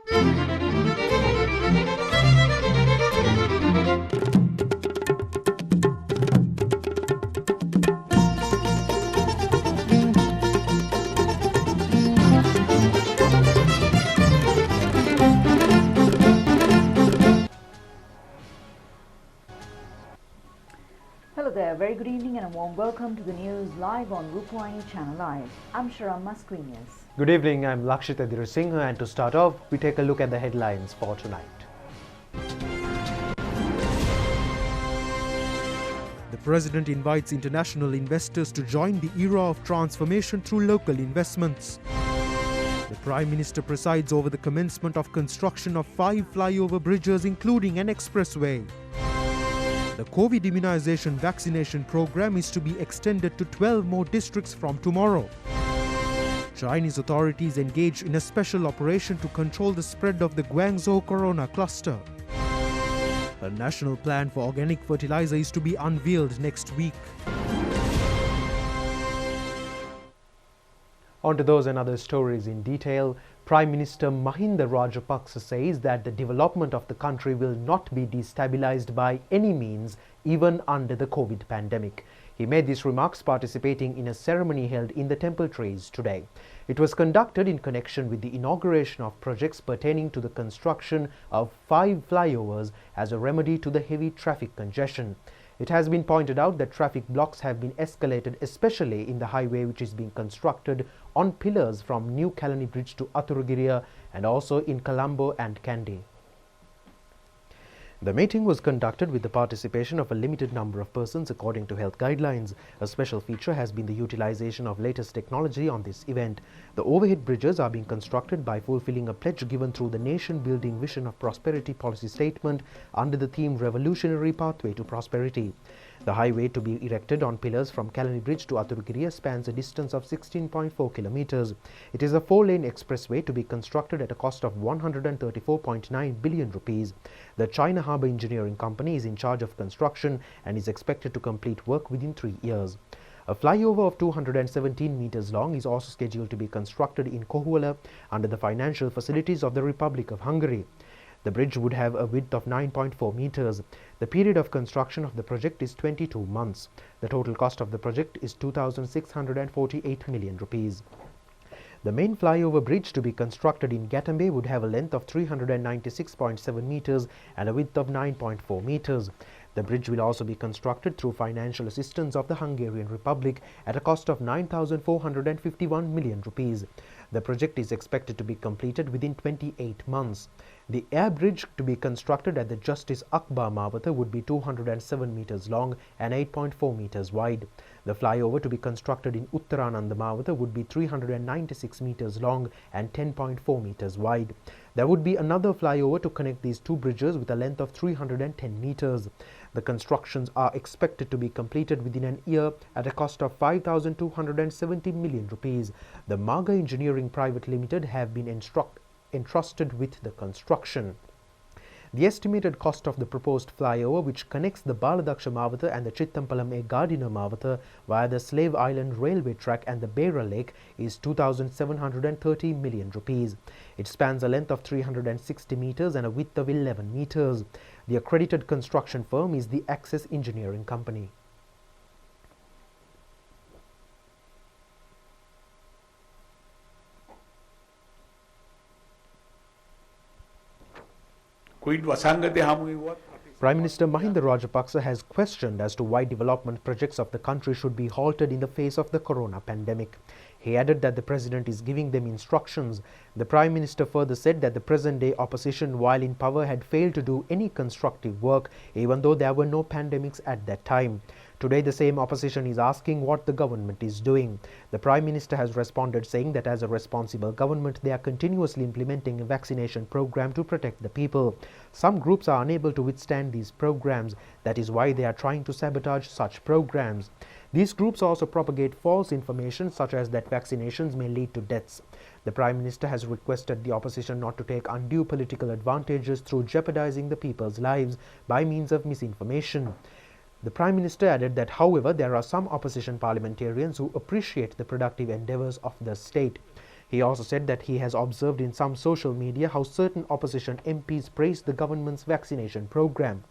Hello there, very good evening and a warm welcome to the news live on Rupavahini Channel Live. I'm Sharam Masquinius. Good evening, I'm Lakshit Singh, and to start off, we take a look at the headlines for tonight. The President invites international investors to join the era of transformation through local investments. The Prime Minister presides over the commencement of construction of 5 flyover bridges including an expressway. The COVID immunization vaccination program is to be extended to 12 more districts from tomorrow. Chinese authorities engage in a special operation to control the spread of the Guangzhou corona cluster. A national plan for organic fertilizer is to be unveiled next week. On to those and other stories in detail. Prime Minister Mahinda Rajapaksa says that the development of the country will not be destabilized by any means, even under the COVID pandemic. He made these remarks participating in a ceremony held in the Temple Trees today. It was conducted in connection with the inauguration of projects pertaining to the construction of 5 flyovers as a remedy to the heavy traffic congestion. It has been pointed out that traffic blocks have been escalated, especially in the highway which is being constructed on pillars from New Kalani Bridge to Athuragiriya and also in Colombo and Kandy. The meeting was conducted with the participation of a limited number of persons according to health guidelines. A special feature has been the utilization of latest technology on this event. The overhead bridges are being constructed by fulfilling a pledge given through the Nation-Building Vision of Prosperity policy statement under the theme Revolutionary Pathway to Prosperity. The highway to be erected on pillars from Kalani Bridge to Athuragiriya spans a distance of 16.4 kilometers. It is a 4-lane expressway to be constructed at a cost of 134.9 billion rupees. The China Harbour Engineering Company is in charge of construction and is expected to complete work within 3 years. A flyover of 217 meters long is also scheduled to be constructed in Kohuala under the financial facilities of the Republic of Hungary. The bridge would have a width of 9.4 meters. The period of construction of the project is 22 months. The total cost of the project is 2,648 million rupees. The main flyover bridge to be constructed in Gatambe would have a length of 396.7 meters and a width of 9.4 meters. The bridge will also be constructed through financial assistance of the Hungarian Republic at a cost of 9,451 million rupees. The project is expected to be completed within 28 months. The air bridge to be constructed at the Justice Akbar Mawata would be 207 meters long and 8.4 meters wide. The flyover to be constructed in Uttarananda Mawata would be 396 meters long and 10.4 meters wide. There would be another flyover to connect these two bridges with a length of 310 meters. The constructions are expected to be completed within an year at a cost of 5,270 million rupees. The Maga Engineering Private Limited have been entrusted with the construction. The estimated cost of the proposed flyover, which connects the Baladaksha Mawata and the Chittampalam Gardiner Mawata via the Slave Island railway track and the Beira Lake, is 2,730 million rupees. It spans a length of 360 meters and a width of 11 meters. The accredited construction firm is the Access Engineering Company. Prime Minister Mahinda Rajapaksa has questioned as to why development projects of the country should be halted in the face of the corona pandemic. He added that the President is giving them instructions. The Prime Minister further said that the present-day opposition, while in power, had failed to do any constructive work, even though there were no pandemics at that time. Today, the same opposition is asking what the government is doing. The Prime Minister has responded saying that as a responsible government, they are continuously implementing a vaccination program to protect the people. Some groups are unable to withstand these programs. That is why they are trying to sabotage such programs. These groups also propagate false information such as that vaccinations may lead to deaths. The Prime Minister has requested the opposition not to take undue political advantages through jeopardizing the people's lives by means of misinformation. The Prime Minister added that, however, there are some opposition parliamentarians who appreciate the productive endeavours of the state. He also said that he has observed in some social media how certain opposition MPs praised the government's vaccination program.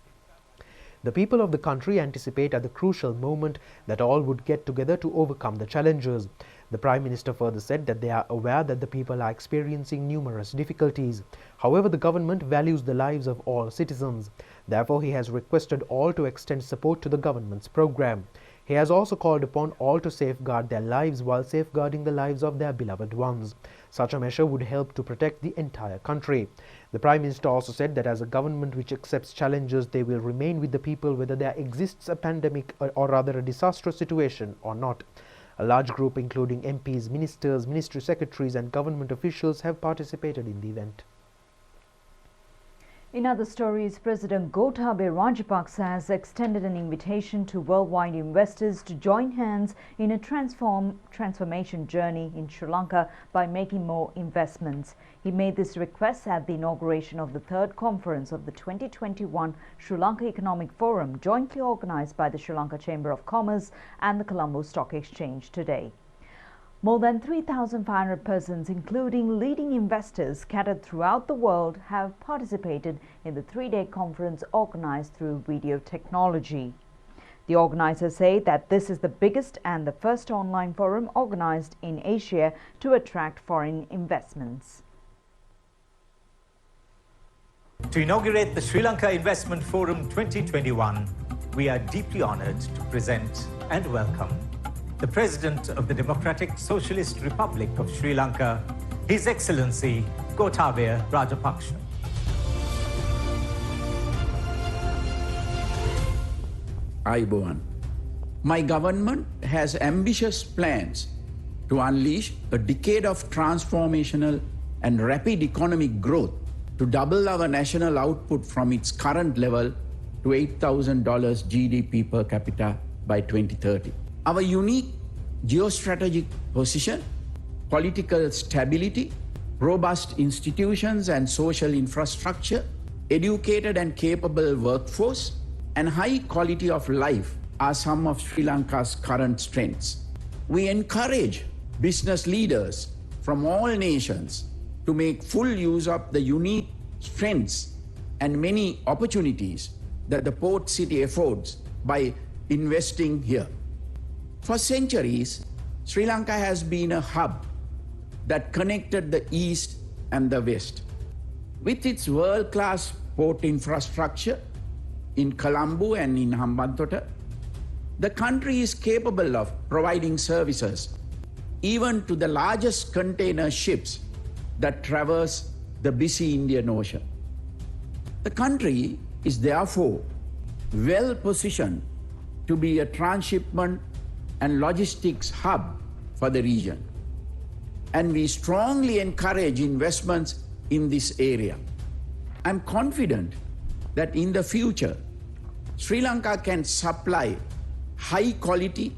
The people of the country anticipate at the crucial moment that all would get together to overcome the challenges. The Prime Minister further said that they are aware that the people are experiencing numerous difficulties. However, the government values the lives of all citizens. Therefore, he has requested all to extend support to the government's program. He has also called upon all to safeguard their lives while safeguarding the lives of their beloved ones. Such a measure would help to protect the entire country. The Prime Minister also said that as a government which accepts challenges, they will remain with the people whether there exists a pandemic or rather a disastrous situation or not. A large group including MPs, ministers, ministry secretaries and government officials have participated in the event. In other stories, President Gotabaya Rajapaksa has extended an invitation to worldwide investors to join hands in a transformation journey in Sri Lanka by making more investments. He made this request at the inauguration of the third conference of the 2021 Sri Lanka Economic Forum, jointly organized by the Sri Lanka Chamber of Commerce and the Colombo Stock Exchange today. More than 3,500 persons, including leading investors scattered throughout the world, have participated in the three-day conference organized through video technology. The organizers say that this is the biggest and the first online forum organized in Asia to attract foreign investments. To inaugurate the Sri Lanka Investment Forum 2021, we are deeply honored to present and welcome the President of the Democratic Socialist Republic of Sri Lanka, His Excellency Gotabaya Rajapaksa. Ayubowan. My government has ambitious plans to unleash a decade of transformational and rapid economic growth to double our national output from its current level to $8,000 GDP per capita by 2030. Our unique geostrategic position, political stability, robust institutions and social infrastructure, educated and capable workforce, and high quality of life are some of Sri Lanka's current strengths. We encourage business leaders from all nations to make full use of the unique strengths and many opportunities that the port city affords by investing here. For centuries, Sri Lanka has been a hub that connected the East and the West. With its world-class port infrastructure in Colombo and in Hambantota, the country is capable of providing services even to the largest container ships that traverse the busy Indian Ocean. The country is therefore well positioned to be a transshipment and logistics hub for the region. And we strongly encourage investments in this area. I'm confident that in the future, Sri Lanka can supply high quality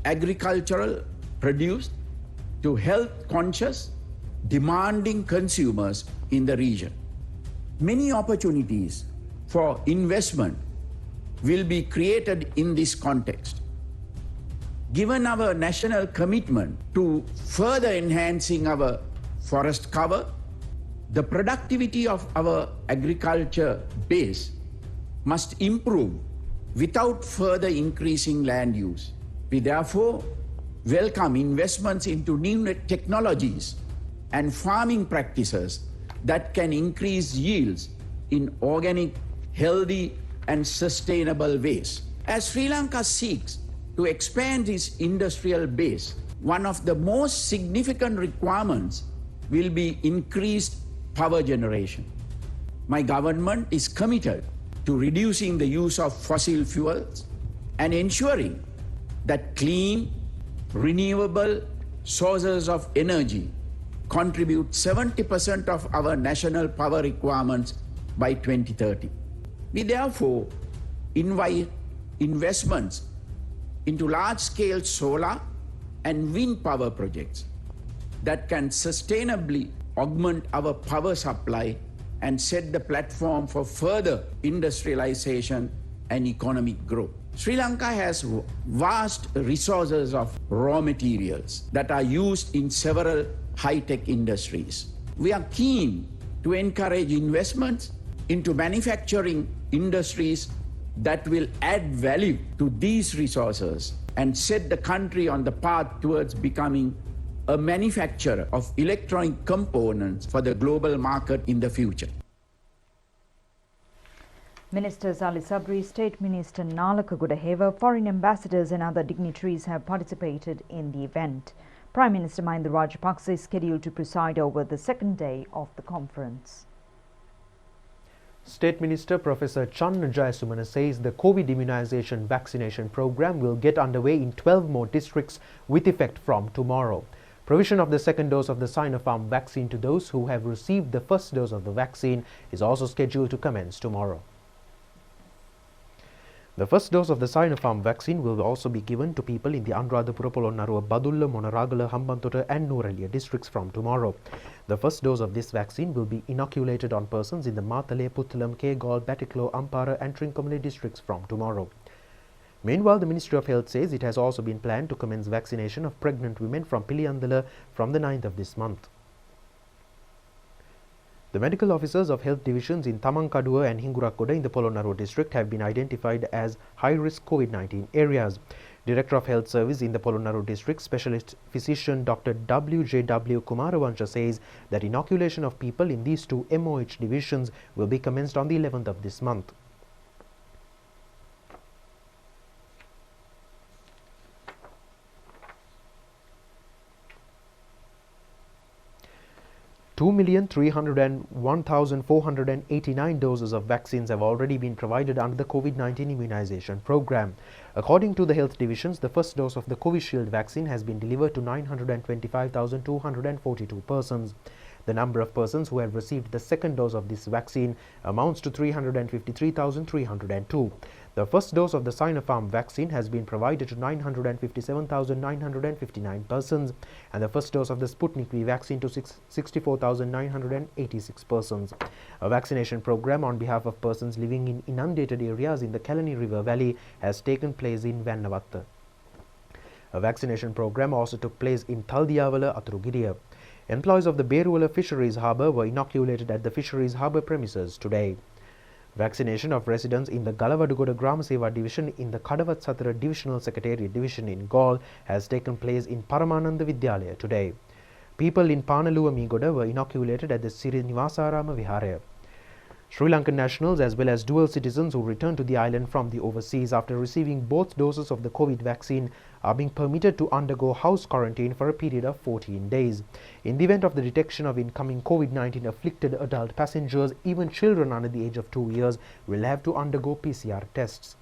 agricultural produce to health-conscious, demanding consumers in the region. Many opportunities for investment will be created in this context. Given our national commitment to further enhancing our forest cover, the productivity of our agriculture base must improve without further increasing land use. We therefore welcome investments into new technologies and farming practices that can increase yields in organic, healthy, and sustainable ways. As Sri Lanka seeks to expand its industrial base, one of the most significant requirements will be increased power generation. My government is committed to reducing the use of fossil fuels and ensuring that clean, renewable sources of energy contribute 70% of our national power requirements by 2030. We therefore invite investments into large-scale solar and wind power projects that can sustainably augment our power supply and set the platform for further industrialization and economic growth. Sri Lanka has vast resources of raw materials that are used in several high-tech industries. We are keen to encourage investments into manufacturing industries that will add value to these resources and set the country on the path towards becoming a manufacturer of electronic components for the global market in the future. Ministers Ali Sabri, State Minister Nalaka Gudaheva, foreign ambassadors and other dignitaries have participated in the event. Prime Minister Mahinda Rajapaksa is scheduled to preside over the second day of the conference. State Minister Professor Channa Jayasumana says the COVID immunization vaccination program will get underway in 12 more districts with effect from tomorrow. Provision of the second dose of the Sinopharm vaccine to those who have received the first dose of the vaccine is also scheduled to commence tomorrow. The first dose of the Sinopharm vaccine will also be given to people in the Anuradhapura, Polonnaruwa, Badulla, Monaragala, Hambantota and Nuwara districts from tomorrow. The first dose of this vaccine will be inoculated on persons in the Matale, Puttalam, Kegalle, Batiklo, Ampara and Trincomalee districts from tomorrow. Meanwhile, the Ministry of Health says it has also been planned to commence vaccination of pregnant women from Piliyandala from the 9th of this month. The medical officers of health divisions in Tamankaduwa and Hingurakoda in the Polonnaruwa district have been identified as high-risk COVID-19 areas. Director of Health Service in the Polonnaruwa district, Specialist Physician Dr. W.J.W. Kumaravansha says that inoculation of people in these two MOH divisions will be commenced on the 11th of this month. Two 2,301,489 doses of vaccines have already been provided under the COVID-19 immunization program. According to the health divisions, the first dose of the Covishield vaccine has been delivered to 925,242 persons. The number of persons who have received the second dose of this vaccine amounts to 353,302. The first dose of the Sinopharm vaccine has been provided to 957,959 persons and the first dose of the Sputnik V vaccine to 64,986 persons. A vaccination program on behalf of persons living in inundated areas in the Kalani River Valley has taken place in Vannavatta. A vaccination program also took place in Thaldiyavala, Aturugiriya. Employees of the Beruwala Fisheries Harbour were inoculated at the Fisheries Harbour premises today. Vaccination of residents in the Galavadugoda Grama Seva division in the Kadawat Satara Divisional Secretariat division in Galle has taken place in Paramananda Vidyalaya today. People in Panaluwa Meegoda were inoculated at the Sirinivasarama Viharaya. Sri Lankan nationals as well as dual citizens who returned to the island from the overseas after receiving both doses of the COVID vaccine are being permitted to undergo house quarantine for a period of 14 days. In the event of the detection of incoming COVID-19 afflicted adult passengers, even children under the age of 2 years will have to undergo PCR tests.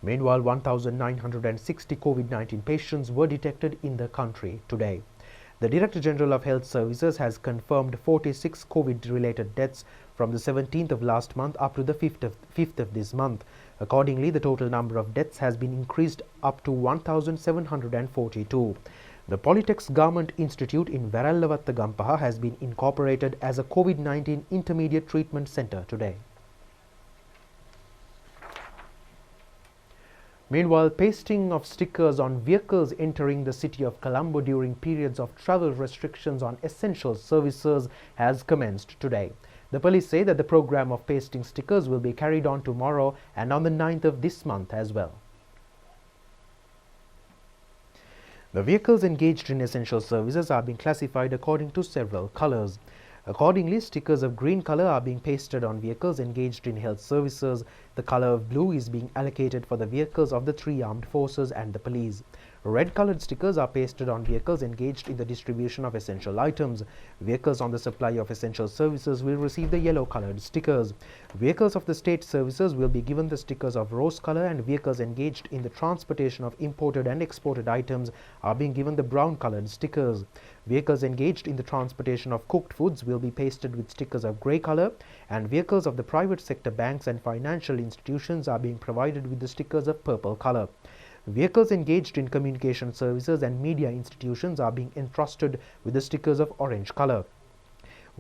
Meanwhile, 1,960 COVID-19 patients were detected in the country today. The Director General of Health Services has confirmed 46 COVID-related deaths from the 17th of last month up to the 5th of this month. Accordingly, the total number of deaths has been increased up to 1,742. The Polytech's Government Institute in Varallavatta Gampaha has been incorporated as a COVID-19 intermediate treatment centre today. Meanwhile, pasting of stickers on vehicles entering the city of Colombo during periods of travel restrictions on essential services has commenced today. The police say that the program of pasting stickers will be carried on tomorrow and on the 9th of this month as well. The vehicles engaged in essential services are being classified according to several colors. Accordingly, stickers of green color are being pasted on vehicles engaged in health services. The color of blue is being allocated for the vehicles of the 3 armed forces and the police. Red-colored stickers are pasted on vehicles engaged in the distribution of essential items. Vehicles on the supply of essential services will receive the yellow-colored stickers. Vehicles of the state services will be given the stickers of rose color, and vehicles engaged in the transportation of imported and exported items are being given the brown-colored stickers. Vehicles engaged in the transportation of cooked foods will be pasted with stickers of grey color, and vehicles of the private sector banks and financial institutions are being provided with the stickers of purple color. Vehicles engaged in communication services and media institutions are being entrusted with the stickers of orange color.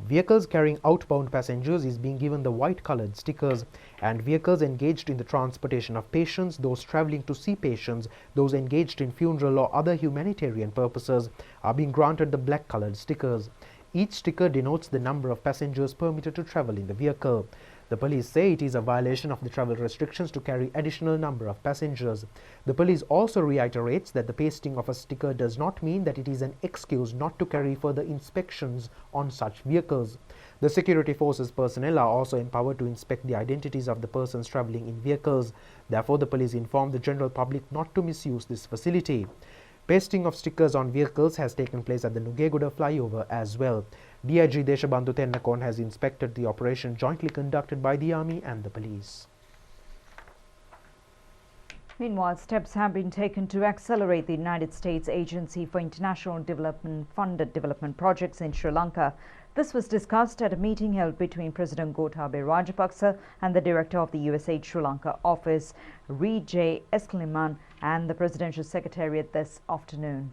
Vehicles carrying outbound passengers is being given the white-colored stickers, and vehicles engaged in the transportation of patients, those travelling to see patients, those engaged in funeral or other humanitarian purposes are being granted the black-colored stickers. Each sticker denotes the number of passengers permitted to travel in the vehicle. The police say it is a violation of the travel restrictions to carry additional number of passengers. The police also reiterates that the pasting of a sticker does not mean that it is an excuse not to carry further inspections on such vehicles. The security forces personnel are also empowered to inspect the identities of the persons travelling in vehicles. Therefore, the police informed the general public not to misuse this facility. Pasting of stickers on vehicles has taken place at the Nugegoda flyover as well. DIG Deshabandhu Tennakon has inspected the operation jointly conducted by the Army and the police. Meanwhile, steps have been taken to accelerate the United States Agency for International Development funded development projects in Sri Lanka. This was discussed at a meeting held between President Gotabaya Rajapaksa and the Director of the USAID Sri Lanka office, Re J. Eskliman, and the Presidential Secretariat this afternoon.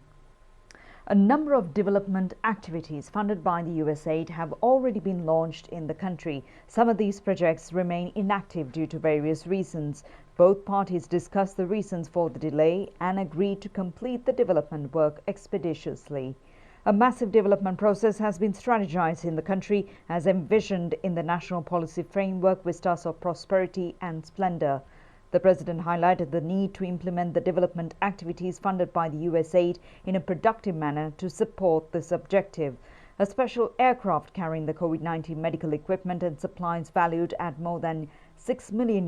A number of development activities funded by the USAID have already been launched in the country. Some of these projects remain inactive due to various reasons. Both parties discussed the reasons for the delay and agreed to complete the development work expeditiously. A massive development process has been strategized in the country as envisioned in the National Policy Framework Vistas of Prosperity and Splendor. The President highlighted the need to implement the development activities funded by the USAID in a productive manner to support this objective. A special aircraft carrying the COVID-19 medical equipment and supplies valued at more than $6 million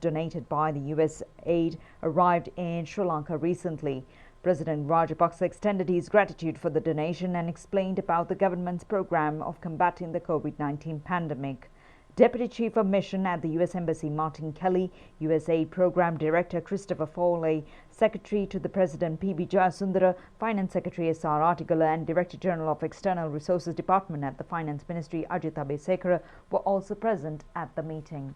donated by the USAID arrived in Sri Lanka recently. President Rajapaksa extended his gratitude for the donation and explained about the government's program of combating the COVID-19 pandemic. Deputy Chief of Mission at the U.S. Embassy Martin Kelly, USAID Program Director Christopher Foley, Secretary to the President P.B. Jayasundara, Finance Secretary S.R. Artigala and Director General of External Resources Department at the Finance Ministry Ajit Abesekara were also present at the meeting.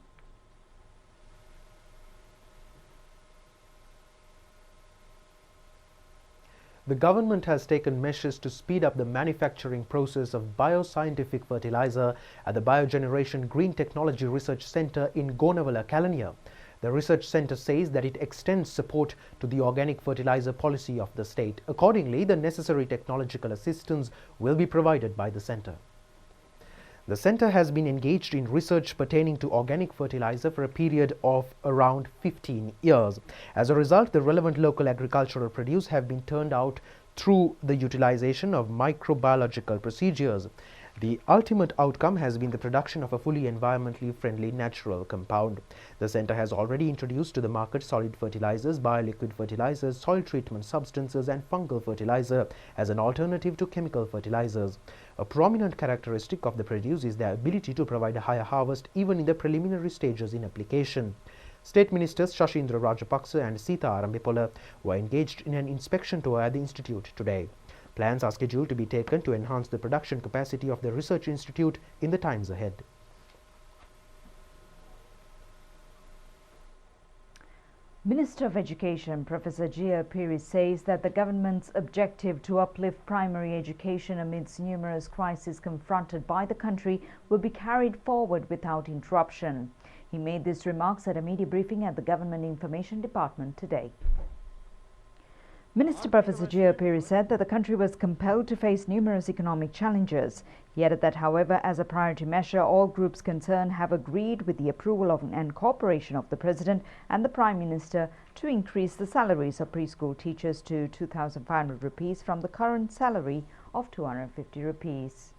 The government has taken measures to speed up the manufacturing process of bioscientific fertilizer at the Biogeneration Green Technology Research Center in Gonawala, Kalaniya. The research center says that it extends support to the organic fertilizer policy of the state. Accordingly, the necessary technological assistance will be provided by the center. The center has been engaged in research pertaining to organic fertilizer for a period of around 15 years. As a result, the relevant local agricultural produce have been turned out through the utilization of microbiological procedures. The ultimate outcome has been the production of a fully environmentally friendly natural compound. The center has already introduced to the market solid fertilizers, bioliquid fertilizers, soil treatment substances and fungal fertilizer as an alternative to chemical fertilizers. A prominent characteristic of the produce is their ability to provide a higher harvest even in the preliminary stages in application. State Ministers Shashindra Rajapaksa and Sita Arambepola were engaged in an inspection tour at the institute today. Plans are scheduled to be taken to enhance the production capacity of the research institute in the times ahead. Minister of Education Professor Jia Piri says that the government's objective to uplift primary education amidst numerous crises confronted by the country will be carried forward without interruption. He made these remarks at a media briefing at the Government Information Department today. Minister Professor Jia Piri said that the country was compelled to face numerous economic challenges. He added that, however, as a priority measure, all groups concerned have agreed with the approval of and cooperation of the President and the Prime Minister to increase the salaries of preschool teachers to 2,500 rupees from the current salary of 250 rupees.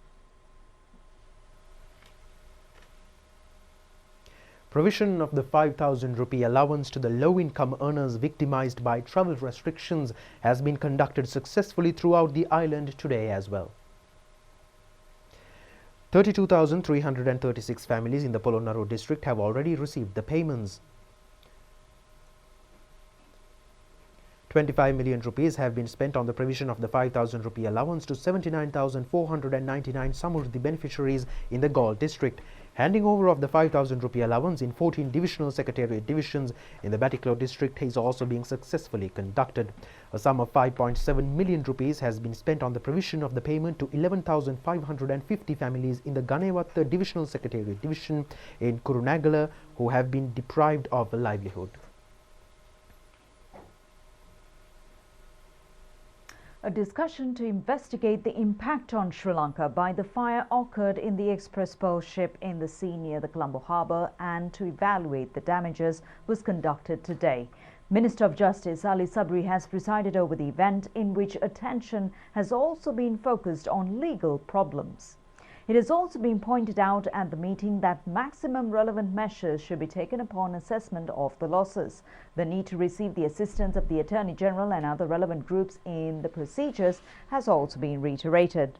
Provision of the 5,000 rupee allowance to the low-income earners victimized by travel restrictions has been conducted successfully throughout the island today as well. 32,336 families in the Polonnaru district have already received the payments. 25 million rupees have been spent on the provision of the 5,000 rupee allowance to 79,499 Samurdhi beneficiaries in the Galle district. Handing over of the 5,000 rupee allowance in 14 divisional secretariat divisions in the Batticaloa district is also being successfully conducted. A sum of 5.7 million rupees has been spent on the provision of the payment to 11,550 families in the Ganewatta divisional secretariat division in Kurunagala who have been deprived of a livelihood. A discussion to investigate the impact on Sri Lanka by the fire occurred in the express pearl ship in the sea near the Colombo harbour and to evaluate the damages was conducted today. Minister of Justice Ali Sabri has presided over the event in which attention has also been focused on legal problems. It has also been pointed out at the meeting that maximum relevant measures should be taken upon assessment of the losses. The need to receive the assistance of the Attorney General and other relevant groups in the procedures has also been reiterated.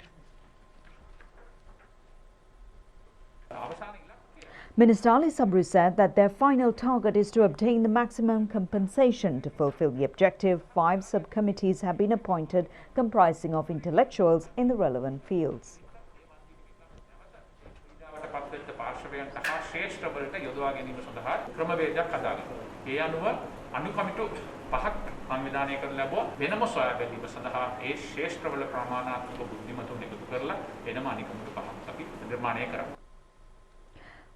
Minister Ali Sabri said that their final target is to obtain the maximum compensation. To fulfill the objective, 5 subcommittees have been appointed comprising of intellectuals in the relevant fields.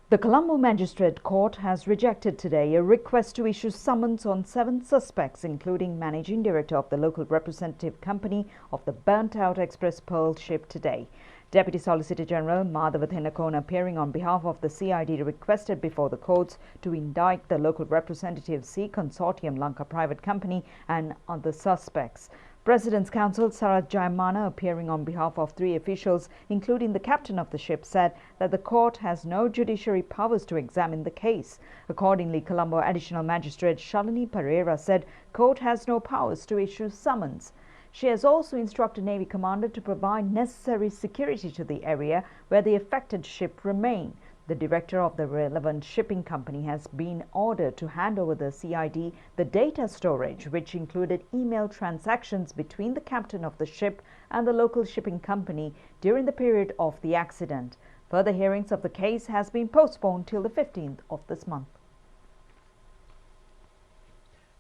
The Colombo Magistrate Court has rejected today a request to issue summons on 7 suspects, including Managing Director of the local representative company of the burnt-out Express Pearl ship today. Deputy Solicitor General Madhava Thenakona, appearing on behalf of the CID, requested before the courts to indict the local representative Sea Consortium Lanka Private Company and other suspects. President's Counsel Sarath Jayamana, appearing on behalf of 3 officials, including the captain of the ship, said that the court has no judiciary powers to examine the case. Accordingly, Colombo Additional Magistrate Shalini Pereira said court has no powers to issue summons. She has also instructed Navy Commander to provide necessary security to the area where the affected ship remain. The director of the relevant shipping company has been ordered to hand over the CID the data storage, which included email transactions between the captain of the ship and the local shipping company during the period of the accident. Further hearings of the case has been postponed till the 15th of this month.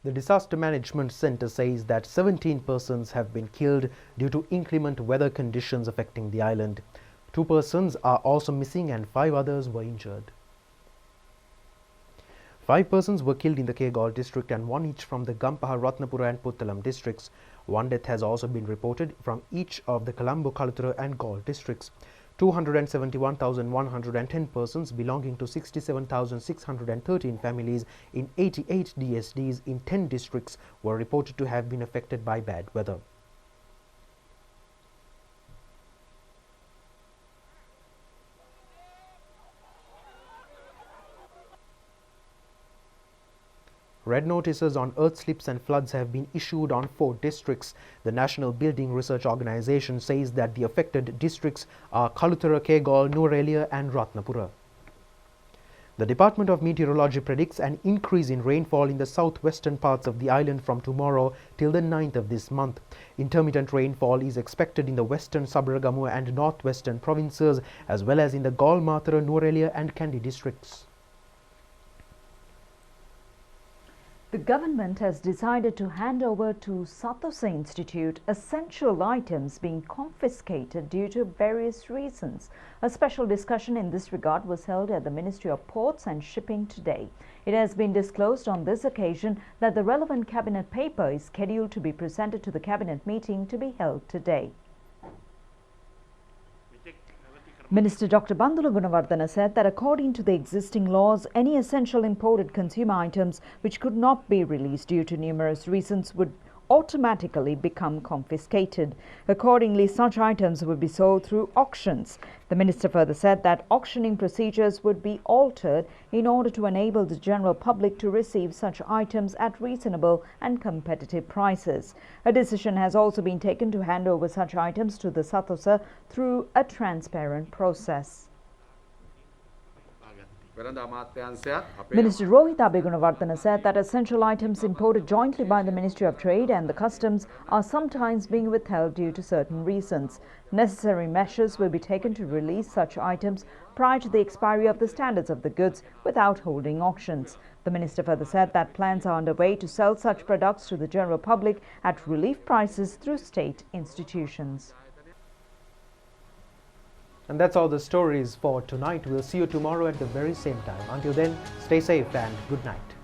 The Disaster Management Centre says that 17 persons have been killed due to inclement weather conditions affecting the island. 2 persons are also missing and 5 others were injured. 5 persons were killed in the Kegalle district and 1 each from the Gampaha, Ratnapura and Puttalam districts. 1 death has also been reported from each of the Colombo, Kaluthura and Galle districts. 271,110 persons belonging to 67,613 families in 88 DSDs in 10 districts were reported to have been affected by bad weather. Red notices on earth slips and floods have been issued on 4 districts. The National Building Research Organisation says that the affected districts are Kaluthura, Kegalle, Nuwara and Ratnapura. The Department of Meteorology predicts an increase in rainfall in the southwestern parts of the island from tomorrow till the 9th of this month. Intermittent rainfall is expected in the western Sabaragamuwa and northwestern provinces as well as in the Galle, Mathura, Nuwara and Kandy districts. The government has decided to hand over to Sathosa Institute essential items being confiscated due to various reasons. A special discussion in this regard was held at the Ministry of Ports and Shipping today. It has been disclosed on this occasion that the relevant cabinet paper is scheduled to be presented to the cabinet meeting to be held today. Minister Dr. Bandula Gunawardena said that according to the existing laws, any essential imported consumer items which could not be released due to numerous reasons would automatically become confiscated. Accordingly, such items would be sold through auctions. The minister further said that auctioning procedures would be altered in order to enable the general public to receive such items at reasonable and competitive prices. A decision has also been taken to hand over such items to the Sathosa through a transparent process. Minister Rohit Abegunawardena said that essential items imported jointly by the Ministry of Trade and the Customs are sometimes being withheld due to certain reasons. Necessary measures will be taken to release such items prior to the expiry of the standards of the goods without holding auctions. The minister further said that plans are underway to sell such products to the general public at relief prices through state institutions. And that's all the stories for tonight. We'll see you tomorrow at the very same time. Until then, stay safe and good night.